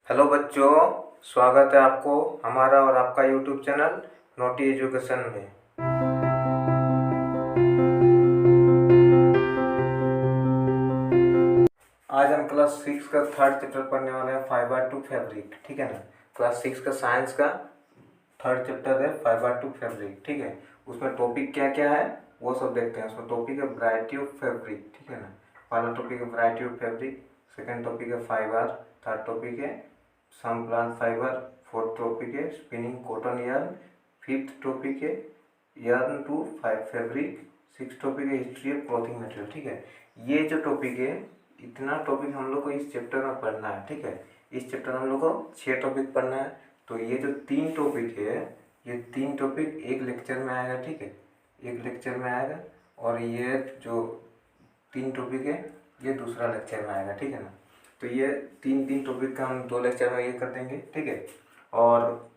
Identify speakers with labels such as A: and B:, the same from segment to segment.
A: Hello बच्चों, स्वागत है आपको हमारा और आपका यूट्यूब चैनल नोटी एजुकेशन में। आज हम क्लास 6 का थर्ड चैप्टर पढ़ने वाले हैं, फाइबर टू फैब्रिक। ठीक है ना। क्लास 6 का साइंस का थर्ड चैप्टर है फाइबर टू फैब्रिक। ठीक है। उसमें टॉपिक क्या क्या है वो सब देखते हैं। उसमें टॉपिक है वैरायटी ऑफ फैब्रिक। ठीक है ना। पहला टॉपिक है variety of fabric, second topic है फाइबर, थर्ड टॉपिक है some plant fibre, fourth topic है spinning cotton yarn, fifth topic है yarn to fabric, six topic है हिस्ट्री ऑफ क्लॉथिंग मटेरियल। ठीक है। ये जो टॉपिक है, इतना टॉपिक हम लोग को इस चैप्टर में पढ़ना है। ठीक है। इस चैप्टर में हम लोग को 6 टॉपिक पढ़ना है। तो ये जो 3 टॉपिक है, ये 3 टॉपिक एक लेक्चर में आएगा। ठीक है। एक लेक्चर में आएगा और ये जो 3 टॉपिक है ये दूसरा लेक्चर में आएगा। ठीक है ना। तो ये तीन टॉपिक का हम 2 लेक्चर में ये कर देंगे। ठीक है। और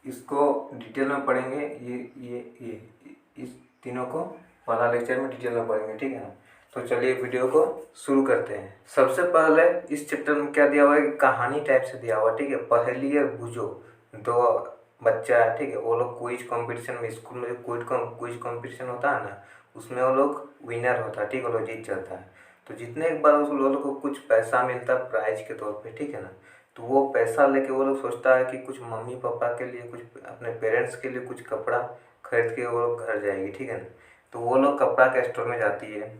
A: इसको डिटेल में पढ़ेंगे। ये इस तीनों को पहला लेक्चर में डिटेल में पढ़ेंगे। ठीक है ना। तो चलिए वीडियो को शुरू करते हैं। सबसे पहले इस चैप्टर में क्या दिया हुआ है, कहानी टाइप से दिया हुआ है। ठीक है। पहेली और बूझो, 2 बच्चा है। ठीक है। वो लोग क्विज कंपटीशन में, स्कूल में जो क्विज कंपटीशन होता है ना, उसमें वो लोग विनर होता है। ठीक है। वो लोग जीत जाता है। तो जीतने के बाद उस लोग को कुछ पैसा मिलता है प्राइज के तौर पे। ठीक है ना। तो वो पैसा लेके वो लोग सोचता है कि कुछ मम्मी पापा के लिए, कुछ अपने पेरेंट्स के लिए कुछ कपड़ा खरीद के वो लोग घर जाएगी। ठीक है ना। तो वो लोग कपड़ा के स्टोर में जाती है।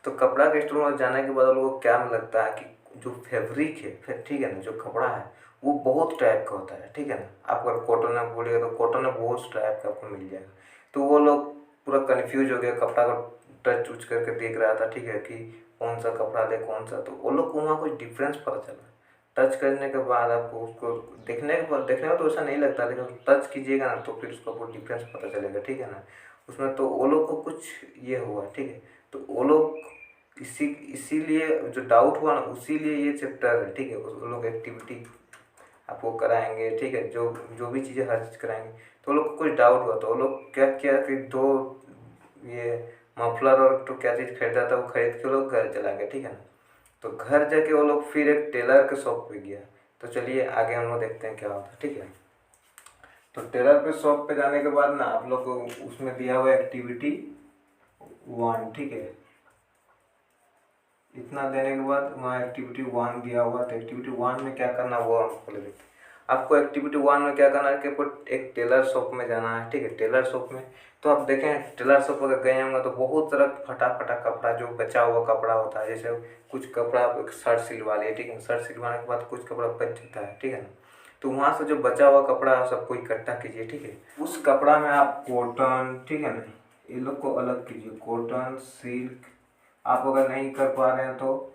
A: तो कपड़ा के स्टोर में जाने के बाद लोगों को क्या लगता है कि जो फैब्रिक है, फिर ठीक है ना, जो कपड़ा है वो बहुत टाइप का होता है। ठीक है ना। आप अगर कॉटन में बोलिएगा तो कॉटन में बहुत टाइप का आपको मिल जाएगा। तो वो लोग पूरा कन्फ्यूज हो गया, कपड़ा को टच उच करके देख रहा था। ठीक है, कि कौन सा कपड़ा दे कौन सा। तो वो लोग को वहाँ कुछ डिफरेंस पता चला। टच करने के बाद आपको उसको देखने में तो ऐसा नहीं लगता, लेकिन टच कीजिएगा ना तो फिर उसका बहुत डिफरेंस पता चलेगा। ठीक है ना। उसमें तो वो लोग को कुछ ये हुआ। ठीक है। तो वो लोग इसीलिए जो डाउट हुआ ना, उसीलिए ये चैप्टर है। ठीक है। वो लोग एक्टिविटी आपको कराएंगे। ठीक है। जो जो भी चीज़ें हर चीज़ कराएंगे। तो वो लोग को कुछ डाउट हुआ तो वो लोग क्या किया कि 2 ये मफलर और तो क्या चीज़ खरीदा था, वो खरीद के वो लोग घर चला गए। ठीक है ना। तो घर जाके वो लोग फिर एक टेलर के शॉप पे गया। तो चलिए आगे हम लोग देखते हैं क्या होता है। ठीक है। तो टेलर पे शॉप पे जाने के बाद ना आप लोग को उसमें दिया हुआ एक्टिविटी 1। ठीक है। इतना देने के बाद वहाँ एक्टिविटी 1 दिया हुआ। तो एक्टिविटी 1 में क्या करना वो हम खोले देखते हैं। आपको एक्टिविटी 1 में क्या करना है कि आपको एक टेलर शॉप में जाना है। ठीक है। टेलर शॉप में तो आप देखें, टेलर शॉप अगर गए होंगे तो बहुत सारा फटा फटा कपड़ा, जो बचा हुआ कपड़ा होता है, जैसे कुछ कपड़ा आप शर्ट सिलवा लिए। ठीक है। शर्ट सिलवाने के बाद कुछ कपड़ा बच जाता है। ठीक है ना। तो वहाँ से जो बचा हुआ कपड़ा सबको इकट्ठा कीजिए। ठीक है। उस कपड़ा में आप कॉटन, ठीक है ना, ये लोग को अलग कीजिए। Cotton, silk. आप अगर नहीं कर पा रहे हैं तो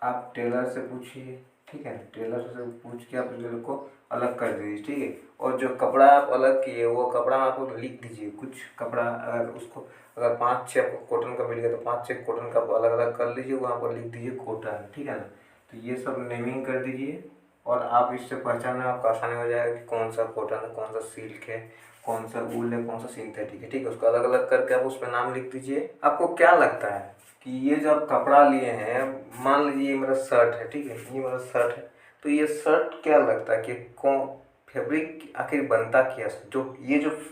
A: आप टेलर से पूछिए। ठीक है। टेलर से पूछ के आप टेलर को अलग कर दीजिए। ठीक है। और जो कपड़ा आप अलग किए वो कपड़ा आप लिख दीजिए। कुछ कपड़ा अगर उसको अगर 5-6 आपको कॉटन का मिल गया तो 5-6 कॉटन का अलग अलग कर लीजिए, वहाँ पर लिख दीजिए कॉटन। ठीक है ना। तो ये सब नेमिंग कर दीजिए और आप इससे पहचानने में आपको आसानी हो जाएगा कि कौन सा कॉटन है, कौन सा सिल्क है, कौन सा वूल है, कौन सा सिंथेटिक है। ठीक है। उसको अलग अलग करके आप उस पर नाम लिख दीजिए। आपको क्या लगता है कि ये जो आप कपड़ा लिए हैं, मान लीजिए ये मेरा शर्ट है। ठीक है। ये मेरा शर्ट है। तो ये शर्ट क्या लगता है कि कौन फैब्रिक आखिर बनता क्या है, जो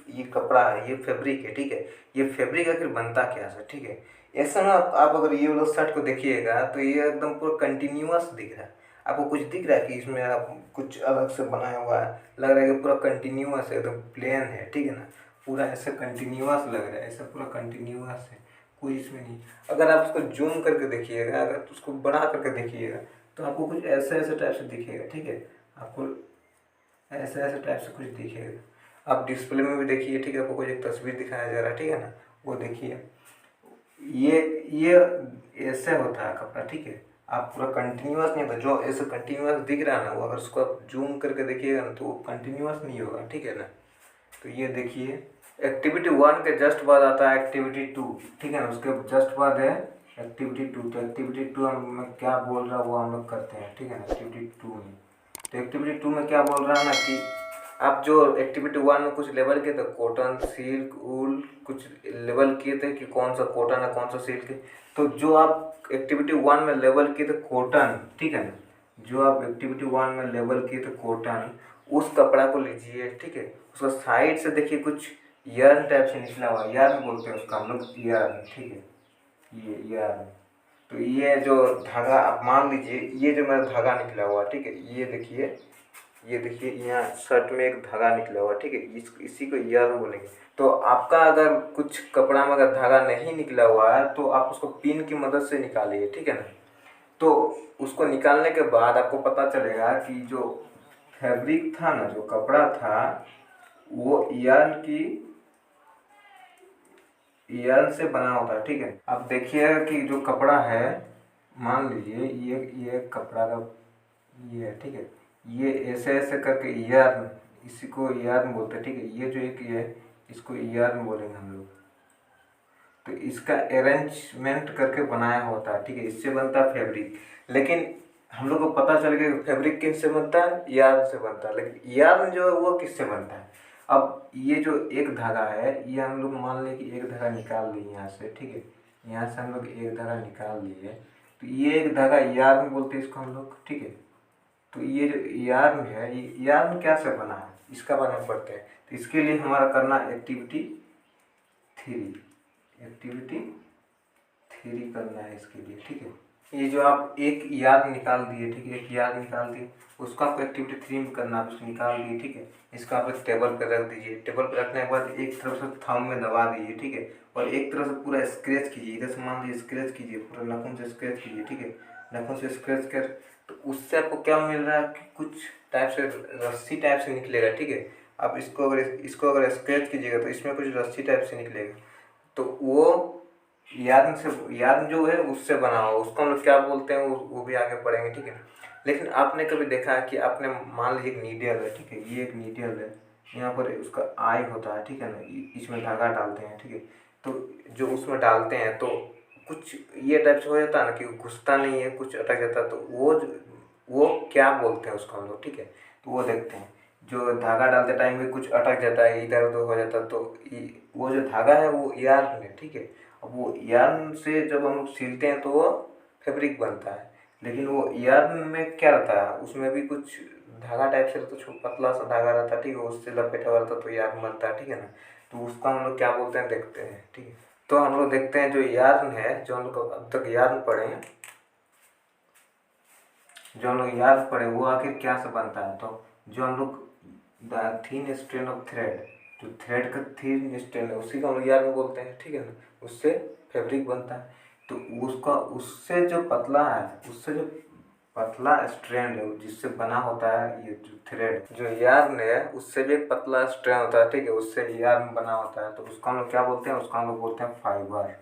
A: ये कपड़ा है ये फैब्रिक है। ठीक है। ये फैब्रिक आखिर बनता क्या है। ठीक है। ऐसे में आप अगर ये वाला शर्ट को देखिएगा तो ये एकदम पूरा कंटिन्यूअस दिख रहा है। आपको कुछ दिख रहा है कि इसमें आप कुछ अलग से बनाया हुआ है, लग रहा है कि पूरा कंटिन्यूअस है, एकदम प्लेन है। ठीक है ना। पूरा ऐसे कंटिन्यूअस लग रहा है, ऐसा पूरा कंटिन्यूअस है, कोई इसमें नहीं। अगर आप उसको जूम करके देखिएगा, अगर उसको बड़ा करके देखिएगा तो आपको कुछ ऐसे ऐसे टाइप से दिखेगा। ठीक है। आपको ऐसे ऐसे टाइप से कुछ दिखेगा। आप डिस्प्ले में भी देखिए। ठीक है। आपको कुछ एक तस्वीर दिखाया जा रहा है। ठीक है ना। वो देखिए, ये ऐसे होता है कपड़ा। ठीक है। आप पूरा कंटिन्यूअस नहीं होता, जो ऐसे कंटिन्यूअस दिख रहा है ना, वो अगर उसको आप जूम करके देखिएगा ना तो वो कंटिन्यूअस नहीं होगा। ठीक है ना। तो ये देखिए, एक्टिविटी 1 के जस्ट बाद आता है एक्टिविटी 2। ठीक है ना। उसके जस्ट बाद है एक्टिविटी 2। तो एक्टिविटी 2 में क्या बोल रहा है वो हम लोग करते हैं। ठीक है ना। एक्टिविटी 2 में, तो एक्टिविटी 2 में क्या बोल रहा है ना कि आप जो एक्टिविटी 1 में कुछ लेवल किए थे, कॉटन, सिल्क, वूल, कुछ लेवल किए थे कि कौन सा कॉटन है कौन सा सिल्क है। तो जो आप एक्टिविटी 1 में लेवल किए थे कॉटन, ठीक है ना, जो आप एक्टिविटी 1 में लेवल किए थे कॉटन, उस कपड़ा को लीजिए, ठीक है। उसका साइड से देखिए कुछ यार्न टाइप से निकला हुआ, यार्न बोलते हैं उसका हम लोग, यार्न, ठीक है, ये यार्न। तो ये जो धागा आप मान लीजिए, ये जो मेरा धागा निकला हुआ, ठीक है, ये देखिए यहाँ शर्ट में एक धागा निकला हुआ, ठीक है, इसी को यार्न बोलेंगे। तो आपका अगर कुछ कपड़ा में अगर धागा नहीं निकला हुआ है तो आप उसको पिन की मदद से निकालिए, ठीक है ना। तो उसको निकालने के बाद आपको पता चलेगा कि जो फैब्रिक था ना, जो कपड़ा था, वो यार्न से बना होता है, ठीक है। अब देखिए कि जो कपड़ा है, मान लीजिए ये कपड़ा का ये है, ठीक है, ये ऐसे ऐसे करके यार्न, इसी को यार्न बोलते हैं, ठीक है। ये जो एक ये है, इसको यार्न बोलेंगे हम लोग। तो इसका अरेंजमेंट करके बनाया होता है, ठीक है, इससे बनता है फैब्रिक। लेकिन हम लोग को पता चल गया कि फैब्रिक किससे बनता है, यार्न से बनता है। लेकिन यार्न जो है वो किससे बनता है। अब ये जो एक धागा है, ये हम लोग मान लें कि एक धागा निकाल लिए यहाँ से, ठीक है, यहाँ से हम लोग एक धागा निकाल लिए, तो ये एक धागा यार्न बोलते हैं इसको हम लोग, ठीक है। तो ये जो यार्न है, ये यार्न क्या से बना है, इसका बनाना पड़ता है। तो इसके लिए हमारा करना एक्टिविटी 3, एक्टिविटी 3 करना है इसके लिए, ठीक है। ये जो आप एक यार्न निकाल दिए, ठीक है, एक यार्न निकाल दिए, उसको आपको एक्टिविटी 3 में करना, आप उसको निकाल दिए, ठीक है। इसको आप एक टेबल पर रख दीजिए। टेबल पर रखने के बाद एक तरफ से थंब में दबा दीजिए, ठीक है, और एक तरफ से पूरा स्क्रैच कीजिए। इधर से मान लीजिए स्क्रैच कीजिए, पूरा नाखून से स्क्रैच कीजिए, ठीक है, नाखून से स्क्रैच कर। तो उससे आपको क्या मिल रहा है कि कुछ टाइप से रस्सी टाइप से निकलेगा, ठीक है। आप इसको अगर स्क्रैच कीजिएगा तो इसमें कुछ रस्सी टाइप से निकलेगा। तो वो यार्न जो है उससे बना हुआ, उसको हम लोग क्या बोलते हैं वो भी आगे पढ़ेंगे, ठीक है। लेकिन आपने कभी देखा है कि आपने मान लीजिए एक नीडल है, ठीक है, ये एक नीडल है, यहाँ पर उसका आई होता है, ठीक है ना, इसमें धागा डालते हैं, ठीक है। तो जो उसमें डालते हैं तो कुछ ये टाइप से हो जाता है ना कि घुसता नहीं है, कुछ अटक जाता है। तो वो क्या बोलते हैं उसको हम लोग, ठीक है। तो वो देखते हैं, जो धागा डालते टाइम में कुछ अटक जाता है, इधर उधर हो जाता है, तो वो जो धागा है वो यार्न है, ठीक है। अब वो यार्न से जब हम लोग सिलते हैं तो वो फैब्रिक बनता है। लेकिन वो यार्न में क्या रहता है, उसमें भी कुछ धागा टाइप से रहता है, पतला सा धागा रहता है, ठीक है, उससे लपेटा हुआ रहता है, तो यार्न बनता है, ठीक है ना। तो उसको हम लोग क्या बोलते हैं देखते हैं, ठीक है। तो हम लोग देखते हैं जो यार्न है, जो हम लोग अब तक यार्न पढ़े हैं, जो हम लोग यार्न पढ़े वो आखिर क्या से बनता है। तो जो हम लोग the thin strand of thread, जो थ्रेड का थीन स्ट्रैंड है उसी को हम लोग यार्न बोलते हैं, ठीक है ना। उससे फैब्रिक बनता है। तो उसका उससे जो पतला है, उससे जो पतला स्ट्रैंड है जिससे बना होता है ये जो थ्रेड, जो यार्न है उससे भी एक पतला स्ट्रैंड होता है, ठीक है, उससे यार्न बना होता है। तो उसको हम लोग क्या बोलते हैं, उसको हम लोग बोलते हैं फाइबर,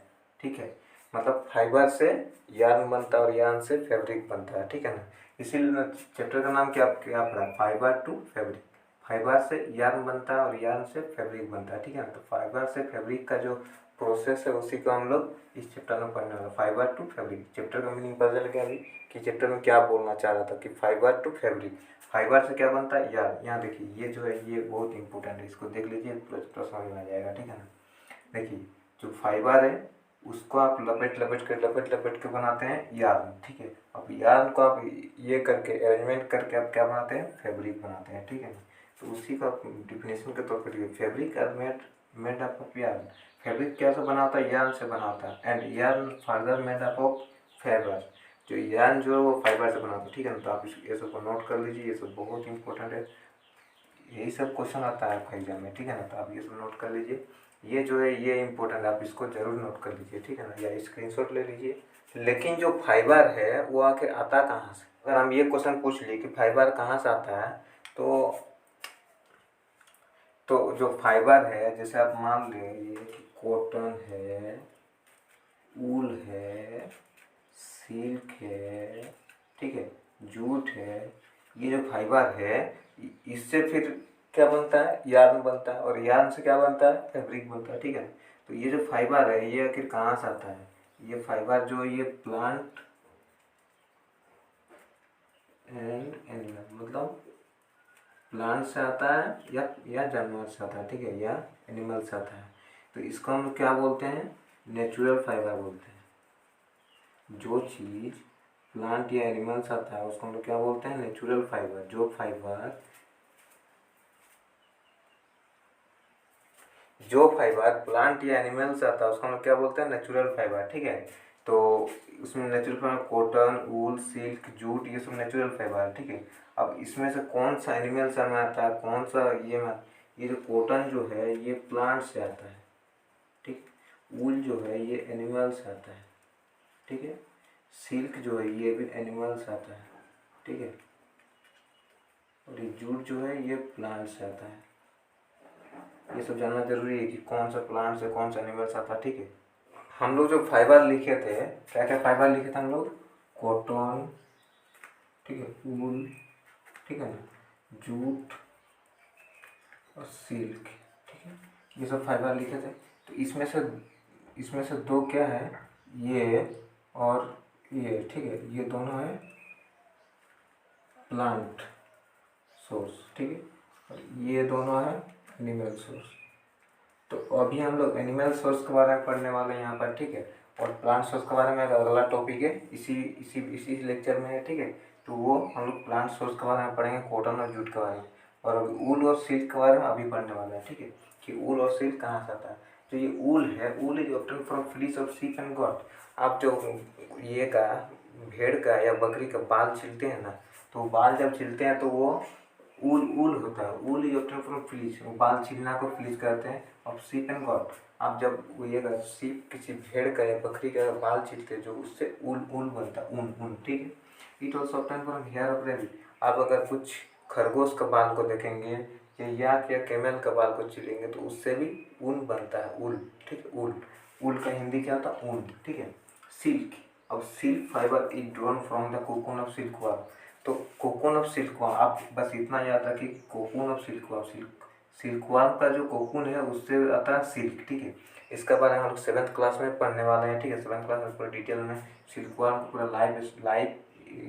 A: ठीक है। मतलब फाइबर से यार्न बनता है और यार्न से फैब्रिक बनता है, ठीक है ना। इसीलिए चैप्टर का नाम क्या क्या पड़ा, फाइबर टू फैब्रिक। फाइबर से यार्न बनता है और यार्न से फैब्रिक बनता है, ठीक है ना। तो फाइबर से फैब्रिक का जो प्रोसेस है उसी को हम लोग इस चैप्टर में पढ़ने वाला, फाइबर टू फैब्रिक। चैप्टर का मीनिंग पता चल गया अभी कि चैप्टर में क्या बोलना चाह रहा था कि फाइबर टू फैब्रिक। फाइबर से क्या बनता है, यार्न। यहाँ देखिए ये जो है ये बहुत इंपॉर्टेंट है, इसको देख लीजिए पूरा समझ में आ जाएगा, ठीक है ना। देखिए जो फाइबर है उसको आप लपेट के बनाते हैं यार्न, ठीक है। अब यार्न को आप ये करके अरेंजमेंट करके आप क्या बनाते हैं, फैब्रिक बनाते हैं, ठीक है ना। तो उसी का डिफिनेशन के तौर पर fabric are made up of yarn. Fabric क्या से बना होता है, यार्न से बना होता है। And yarn further made up of fibre, जो यार्न जो है वो फाइबर से बना होता है, ठीक है ना। तो आप ये सब को नोट कर लीजिए, ये सब बहुत इंपॉर्टेंट है, यही सब क्वेश्चन आता है आपका एग्जाम में, ठीक है ना। तो आप ये सब नोट कर लीजिए, ये जो है ये इंपॉर्टेंट है, आप इसको जरूर नोट कर लीजिए, ठीक है ना, या स्क्रीनशॉट ले लीजिए। लेकिन जो फाइबर है वो आखिर आता कहाँ से, अगर हम ये क्वेश्चन पूछ लिए कि फाइबर कहाँ से आता है, तो जो फाइबर है, जैसे आप मान लें कि कॉटन है, वूल है, सिल्क है, ठीक है, जूट है, ये जो फाइबर है इससे फिर क्या बनता है, यार्न बनता है, और यार्न से क्या बनता है, फैब्रिक बनता है, ठीक है। तो ये जो फाइबर है ये आखिर कहाँ से आता है, ये फाइबर जो ये प्लांट एंड एनिमल, मतलब प्लांट से आता है या जानवर से आता है, ठीक है, या एनिमल से आता है। तो इसको हम लोग क्या बोलते हैं, नेचुरल फाइबर बोलते हैं। जो चीज़ प्लांट या एनिमल से आता है उसको हम लोग क्या बोलते हैं, नेचुरल फाइबर। जो फाइबर प्लांट या एनिमल से आता है उसको हम लोग क्या बोलते हैं, नेचुरल फाइबर, ठीक है। तो उसमें नेचुरल फाइबर कॉटन, वूल, सिल्क, जूट, ये सब नेचुरल फाइबर है, ठीक है। अब इसमें से कौन सा एनिमल से में आता है, कौन सा ये जो कॉटन जो है ये प्लांट से आता है, ठीक। वूल जो है ये एनिमल से आता है, ठीक है। सिल्क जो है ये भी एनिमल से आता है, ठीक है। और ये जूट जो है ये प्लांट से आता है। ये सब जानना जरूरी है कि कौन सा प्लांट से कौन सा एनिमल से आता है, ठीक है। हम लोग जो फाइबर लिखे थे, क्या क्या फाइबर लिखे थे हम लोग, कॉटन, ठीक है, वूल, ठीक है ना, जूट और सिल्क, ठीक है, ये सब फाइबर लिखे थे। तो इसमें से दो क्या है, ये और ये, ठीक है, ये दोनों है प्लांट सोर्स, ठीक है, और ये दोनों है एनिमल सोर्स। तो अभी हम लोग एनिमल सोर्स के बारे में पढ़ने वाले हैं यहाँ पर, ठीक है। और प्लांट सोर्स के बारे में अगला टॉपिक है इसी लेक्चर में है, ठीक है। तो वो हम लोग प्लांट सोर्स के बारे में पढ़ेंगे, कॉटन और जूट के बारे में। और अभी वूल और सिल्क के बारे में अभी पढ़ने वाले हैं, ठीक है, कि वूल और सिल्क कहाँ से आता है। तो ये वूल is obtained from fleece of sheep and got. आप जो ये का भेड़ का या बकरी का बाल छीलते हैं ना, तो बाल जब छीलते हैं तो वो ऊल होता है। ऊल इज ऑब्टेन्ड फ्रॉम फ्लीस, वो बाल छीलना को फ्लीस कहते हैं। और शीप एंड गॉट, आप जब वो ये शीप किसी भेड़ का या बकरी का बाल छीलते हैं जो उससे ऊल बनता है, ऊन, ठीक है। It also obtained from here of rabbit. आप अगर कुछ खरगोश का बाल को देखेंगे या कैमल का बाल को छीलेंगे तो उससे भी ऊन बनता है, ऊल, ठीक है। ऊल का हिंदी क्या होता है, ऊन, ठीक है। सिल्क, अब silk fibre is drawn from the cocoon of silk worm. तो कोकून ऑफ सिल्क वर्म, आप बस इतना याद रखिए, cocoon of silk worm, silk worm का जो कोकून है उससे आता है सिल्क, ठीक है। इसका बारे में हम लोग 7th क्लास में पढ़ने वाले हैं, ठीक है। 7th क्लास में पूरा डिटेल में सिल्क वर्म को पूरा लाइव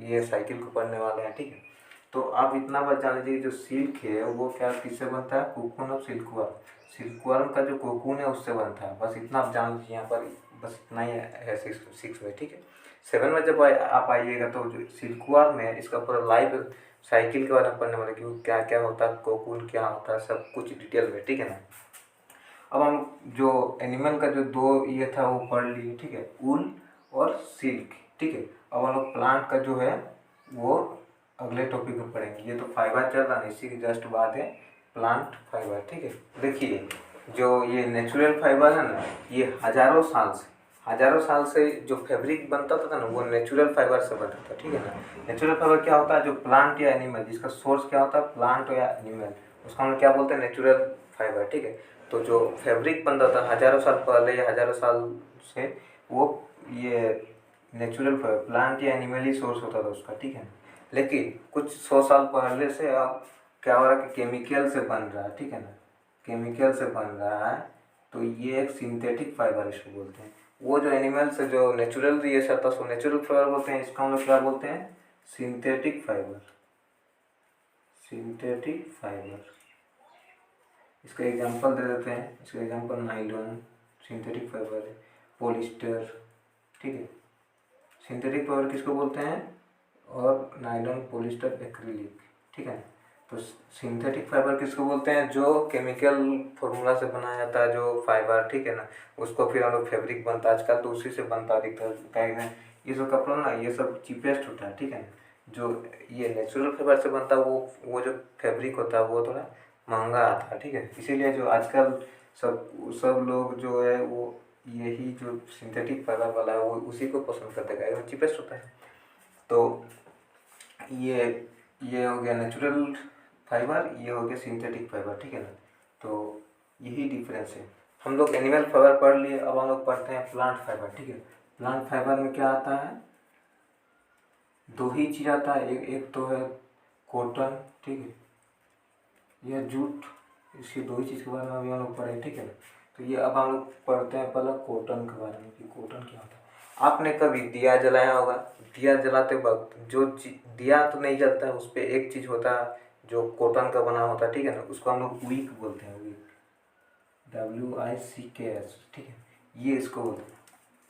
A: ये साइकिल को पढ़ने वाले हैं, ठीक है। तो आप इतना बात जान लीजिए, जो सिल्क है वो क्या किससे बनता है, cocoon of silk worm. Silk worm का जो कोकून है उससे बनता है, बस इतना आप जान लीजिए यहाँ पर, बस इतना ही है 6 में, ठीक है। 7 में जब आप आइएगा तो जो सिल्क वर्म है इसका पूरा लाइव साइकिल के बारे में पढ़ने वाले, कि क्या क्या होता है, कोकून क्या होता है, सब कुछ डिटेल में, ठीक है ना। अब हम जो एनिमल का जो दो ये था वो पढ़ लिए, ठीक है, ऊल और सिल्क, ठीक है। अब हम लोग प्लांट का जो है वो अगले टॉपिक में पढ़ेंगे। ये तो फाइबर चल रहा है, इसी की जस्ट बात है प्लांट फाइबर, ठीक है। देखिए जो ये नेचुरल फाइबर है ना, ये हजारों साल से जो फैब्रिक बनता था ना वो नेचुरल फाइबर से बनता था, ठीक है ना। नेचुरल फाइबर क्या होता है, जो प्लांट या एनिमल, जिसका सोर्स क्या होता है, प्लांट या एनिमल, उसको हम लोग क्या बोलते हैं, नेचुरल फाइबर, ठीक है। तो जो फैब्रिक बनता था हजारों साल पहले या हजारों साल से, वो ये नेचुरल फाइबर प्लांट या एनिमल ही सोर्स होता था उसका, ठीक है। लेकिन कुछ 100 साल पहले से अब क्या हो रहा है कि केमिकल से बन रहा है, ठीक है ना, केमिकल से बन रहा है। तो ये एक सिंथेटिक फाइबर इसको बोलते हैं। वो जो एनिमल से जो नेचुरल ये से आता है उसको नेचुरल फाइबर बोलते हैं, इसका हम लोग क्या बोलते हैं, सिंथेटिक फाइबर, सिंथेटिक फाइबर। इसका एग्जांपल दे देते हैं, इसका एग्जांपल नाइलॉन सिंथेटिक फाइबर है, पॉलिस्टर, ठीक है। सिंथेटिक फाइबर किसको बोलते हैं, और नाइलॉन, पॉलिस्टर, एक्रिलिक, ठीक है। तो सिंथेटिक फाइबर किसको बोलते हैं, जो केमिकल फॉर्मूला से बनाया जाता है जो फाइबर, ठीक है ना, उसको फिर हम लोग फैब्रिक बनता है आजकल तो उसी से बनता दिखता है। ये जो कपड़ा ना ये सब चीपेस्ट होता है, ठीक है। जो ये नेचुरल फाइबर से बनता है वो जो फैब्रिक होता है वो थोड़ा महंगा आता है, ठीक है। इसीलिए जो आजकल सब लोग जो है वो यही जो सिंथेटिक फाइबर वाला है वो उसी को पसंद करते हैं, वो चीपेस्ट होता है। तो ये हो गया नेचुरल फाइबर, ये हो गया सिंथेटिक फाइबर, ठीक है ना। तो यही डिफरेंस है। हम लोग एनिमल फाइबर पढ़ लिए, अब हम लोग पढ़ते हैं प्लांट फाइबर, ठीक है। प्लांट फाइबर में क्या आता है, दो ही चीज़ आता है, एक तो है कॉटन, ठीक है, या जूट। इसकी दो ही चीज़ के बारे में अभी हम लोग पढ़े, ठीक है ना। तो ये अब हम लोग पढ़ते हैं पहले कॉटन के बारे में, कि कॉटन क्या होता है। आपने कभी दिया जलाया होगा, दिया जलाते वक्त जो दिया तो नहीं जलता है, उस पर एक चीज़ होता है जो कॉटन का बना होता है, ठीक है ना, उसको हम लोग विक बोलते हैं, विक, WICKS, ठीक है, ये इसको बोलते हैं।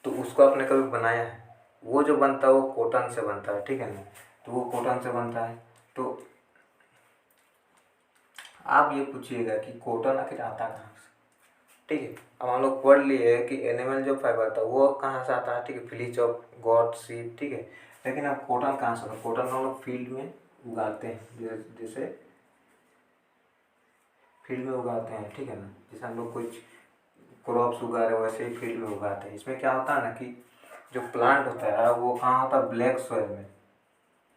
A: तो उसको आपने कभी बनाया है? वो जो बनता है वो कॉटन से बनता है, ठीक है ना, तो वो कॉटन से बनता है। तो आप ये पूछिएगा कि कॉटन आखिर आता कहाँ से, ठीक है। अब हम लोग पढ़ लिए कि एनिमल जो फाइबर था वो कहाँ से आता है, ठीक है, फ्लीच ऑफ गॉट, शीप, ठीक है। लेकिन अब कॉटन कहाँ से आता है? कॉटन हम लोग फील्ड में उगाते हैं, जैसे फील्ड में उगाते हैं, ठीक है ना, जैसे हम लोग कुछ क्रॉप्स उगा रहे हैं वैसे ही फील्ड में उगाते हैं। इसमें क्या होता है ना कि जो प्लांट होता है वो कहाँ होता है? ब्लैक सॉइल में,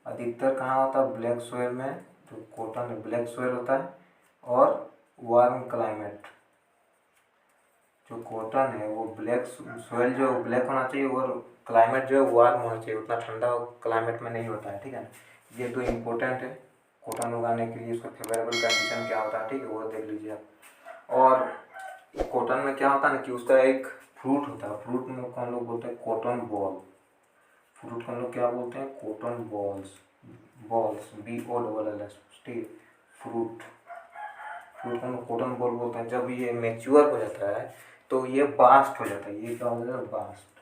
A: अधिकतर कहाँ होता है? ब्लैक सॉइल में। जो कॉटन है ब्लैक सॉइल होता है और वार्म क्लाइमेट। जो कॉटन है वो ब्लैक सॉइल जो ब्लैक होना चाहिए और क्लाइमेट जो है वार्म होना चाहिए, उतना ठंडा क्लाइमेट में नहीं होता है, ठीक है ना। ये तो इम्पोर्टेंट है कॉटन उगाने के लिए, उसका फेवरेबल कंडीशन क्या होता है, ठीक है, वो देख लीजिए आप। और कॉटन में क्या होता है ना कि उसका एक फ्रूट होता है, फ्रूट में हम लोग बोलते हैं कॉटन बॉल। फ्रूट को हम लोग क्या बोलते हैं? कॉटन बॉल्स, बॉल्स, BOLLS, ठीक है, फ्रूट। फ्रूट को हम लोग कॉटन बॉल बोलते हैं। जब ये मैच्योर हो जाता है तो ये बास्ट हो जाता है। ये क्या हो जाता है? बास्ट।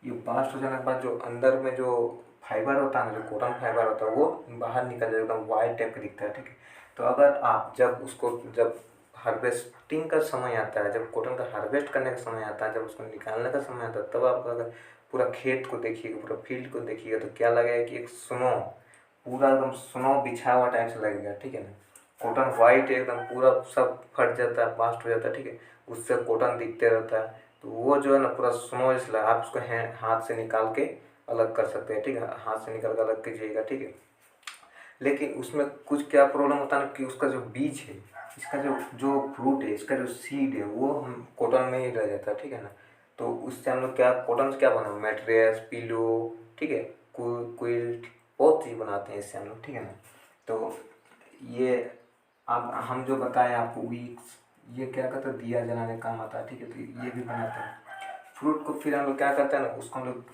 A: ये बास्ट हो जाने के बाद जो अंदर में जो फाइबर होता है ना, जो कॉटन फाइबर होता है वो बाहर निकल जाता है, एकदम वाइट टाइप का दिखता है, ठीक है। तो अगर आप जब हार्वेस्टिंग का समय आता है, जब कॉटन का हार्वेस्ट करने का समय आता है, जब उसको निकालने का समय आता है, तब आप अगर पूरा खेत को देखिएगा, पूरा फील्ड को देखिएगा तो क्या लगेगा कि एक स्नो, पूरा एकदम स्नो बिछा हुआ टाइप से लगेगा, ठीक है ना। कॉटन वाइट एकदम पूरा सब फट जाता है, बास्ट हो जाता है, ठीक है, उससे कॉटन दिखते रहता है। तो वो जो है ना पूरा स्नो इसलिए आप उसको हाथ से निकाल के अलग कर सकते हैं, ठीक है, हाथ से निकाल के अलग कीजिएगा, ठीक है। लेकिन उसमें कुछ क्या प्रॉब्लम होता है ना कि उसका जो बीज है, इसका जो जो फ्रूट है, इसका जो सीड है वो हम कॉटन में ही रह जाता है, ठीक है ना। तो उससे हम लोग क्या कॉटन से क्या बना, मैट्रेस, पिलो, ठीक है, क्विल्ट, बहुत चीज़ बनाते हैं इससे हम लोग, ठीक है ना। तो ये अब हम जो बताएं आपको वीक्स, ये क्या करता है? दिया जलाने काम आता है, ठीक है, तो ये भी बनाते हैं। फ्रूट को फिर हम लोग क्या करते हैं ना, उसको हम लोग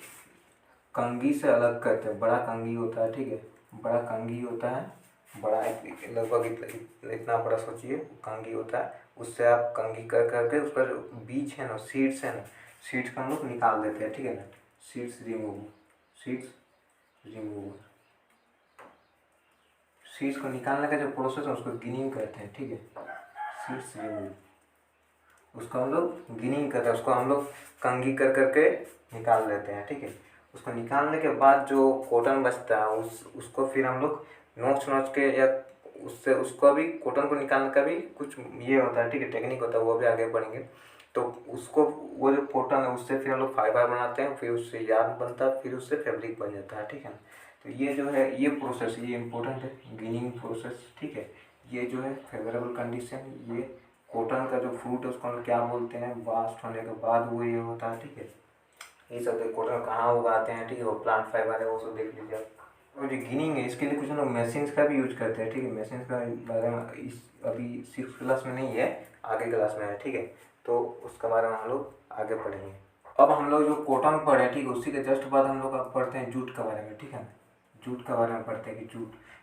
A: कंघी से अलग करते हैं। बड़ा कंघी होता है, ठीक है, बड़ा कंघी होता है, बड़ा लगभग इतना बड़ा सोचिए कंघी होता है। उससे आप कंघी कर करके उसका जो बीज है ना, सीड्स है ना, सीड्स को हम लोग निकाल देते हैं, ठीक है ना। Seeds remove, seeds remove, seeds को निकालने का जो प्रोसेस है उसको गिनिंग कहते हैं, ठीक है, सीड्स रिमूव, उसको हम लोग गिनिंग करते हैं, उसको हम लोग कंघी कर करके निकाल लेते हैं, ठीक है। उसको निकालने के बाद जो कॉटन बचता है उसको फिर हम लोग नोच नोच के या उससे उसको भी कॉटन को निकालने का भी कुछ ये होता है, ठीक है, टेक्निक होता है, वो भी आगे बढ़ेंगे। तो उसको वो जो कॉटन है उससे फिर हम लोग फाइबर बनाते हैं, फिर उससे यार्न बनता है, फिर उससे फैब्रिक बन जाता है, ठीक है। तो ये जो है ये प्रोसेस, ये इम्पोर्टेंट है, गिनिंग प्रोसेस, ठीक है। ये जो है फेवरेबल कंडीशन, ये कॉटन का जो फ्रूट है उसको हम लोग क्या बोलते हैं? बास्ट होने के बाद वो ये होता है, ठीक है। ये सब देख कॉटन कहाँ उगाते हैं, ठीक है, वो प्लांट फाइबर है वो सब देख लीजिए आप। और जो गिनिंग है इसके लिए कुछ लोग मशीन्स का भी यूज करते हैं, ठीक है। मशीन्स का बारे में इस अभी 6th क्लास में नहीं है, आगे क्लास में है, ठीक है, तो उसके बारे में हम लोग आगे पढ़ेंगे। अब हम लोग जो कॉटन पढ़े, ठीक है, उसी के जस्ट बाद हम लोग अब पढ़ते हैं जूट के बारे में, ठीक है। जूट के बारे में पढ़ते हैं कि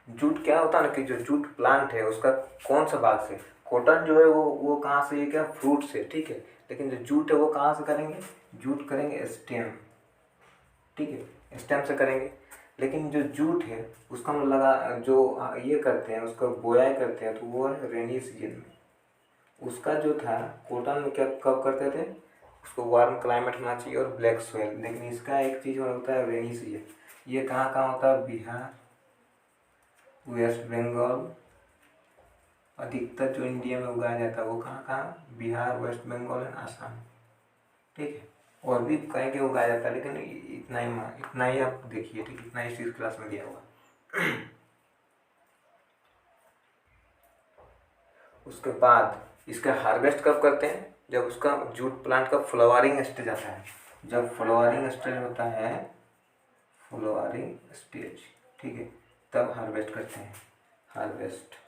A: जूट क्या होता है ना कि जो जूट प्लांट है उसका कौन सा भाग से, कॉटन जो है वो कहाँ से, ये क्या फ्रूट से, ठीक है। लेकिन जो जूट है वो कहाँ से करेंगे? जूट करेंगे स्टेम, ठीक है, स्टेम से करेंगे। लेकिन जो जूट है उसका हम लगा जो ये करते हैं उसका बोयाई करते हैं तो वो है रेनी सीजन में। उसका जो था कॉटन में क्या कब करते थे? उसको वार्म क्लाइमेट होना चाहिए और ब्लैक सोइल। लेकिन इसका एक चीज़ होता है रेनी सीजन। ये कहाँ कहाँ होता है? बिहार, वेस्ट बंगाल, अधिकतर जो इंडिया में उगाया जाता है वो कहाँ कहाँ? बिहार, वेस्ट बंगाल एंड आसाम, ठीक है। और भी कहीं के उगाया जाता है लेकिन इतना ही आप देखिए, ठीक, इतना ही 6th क्लास में दिया हुआ। उसके बाद इसका हार्वेस्ट कब करते हैं? जब उसका जूट प्लांट का फ्लावरिंग स्टेज आता है। जब फ्लावरिंग स्टेज होता है, फ्लावरिंग स्टेज, ठीक है, तब हार्वेस्ट करते हैं। हार्वेस्ट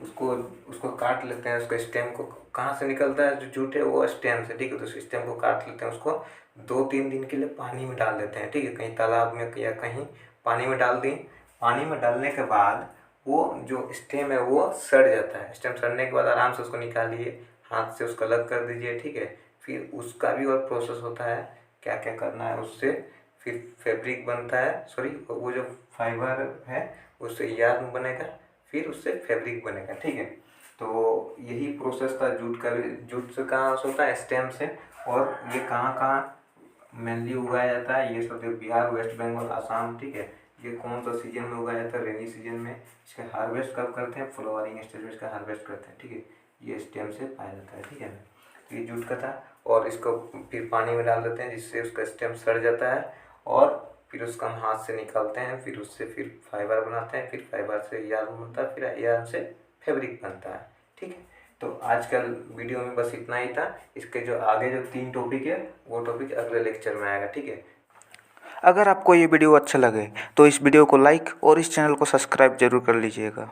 A: उसको उसको काट लेते हैं, उसका स्टेम को कहाँ से निकलता है जो जूट है वो स्टेम से, ठीक है। तो स्टेम को काट लेते हैं, उसको 2-3 दिन के लिए पानी में डाल देते हैं, ठीक है, कहीं तालाब में या कहीं पानी में डाल दिए। पानी में डालने के बाद वो जो स्टेम है वो सड़ जाता है। स्टेम सड़ने के बाद आराम से उसको निकालिए, हाथ से उसको अलग कर दीजिए, ठीक है। फिर उसका भी और प्रोसेस होता है, क्या क्या करना है उससे। फिर फैब्रिक बनता है, सॉरी वो जो फाइबर है उससे यार्न बनेगा, फिर उससे फैब्रिक बनेगा, ठीक है। तो यही प्रोसेस था जूट का भी। जूट से कहाँ से होता है? स्टेम से। और ये कहाँ कहाँ मेनली उगाया जाता है? ये सब जो बिहार, वेस्ट बंगाल, आसाम, ठीक है। ये कौन सा सीजन में उगाया जाता है? रेनी सीजन में। इसका हार्वेस्ट कब करते हैं? फ्लावरिंग स्टेज में इसका हार्वेस्ट करते हैं, ठीक है। ये स्टेम से पाया जाता है, ठीक है। तो ये जूट का था। और इसको फिर पानी में डाल देते हैं जिससे उसका स्टेम सड़ जाता है, और फिर उसका हम हाथ से निकालते हैं, फिर उससे फिर फाइबर बनाते हैं, फिर फाइबर से यार्न बनता है, फिर यार्न से फैब्रिक बनता है, ठीक है। तो आजकल वीडियो में बस इतना ही था। इसके जो आगे जो 3 टॉपिक है वो टॉपिक अगले लेक्चर में आएगा, ठीक है।
B: अगर आपको ये वीडियो अच्छा लगे तो इस वीडियो को लाइक और इस चैनल को सब्सक्राइब जरूर कर लीजिएगा।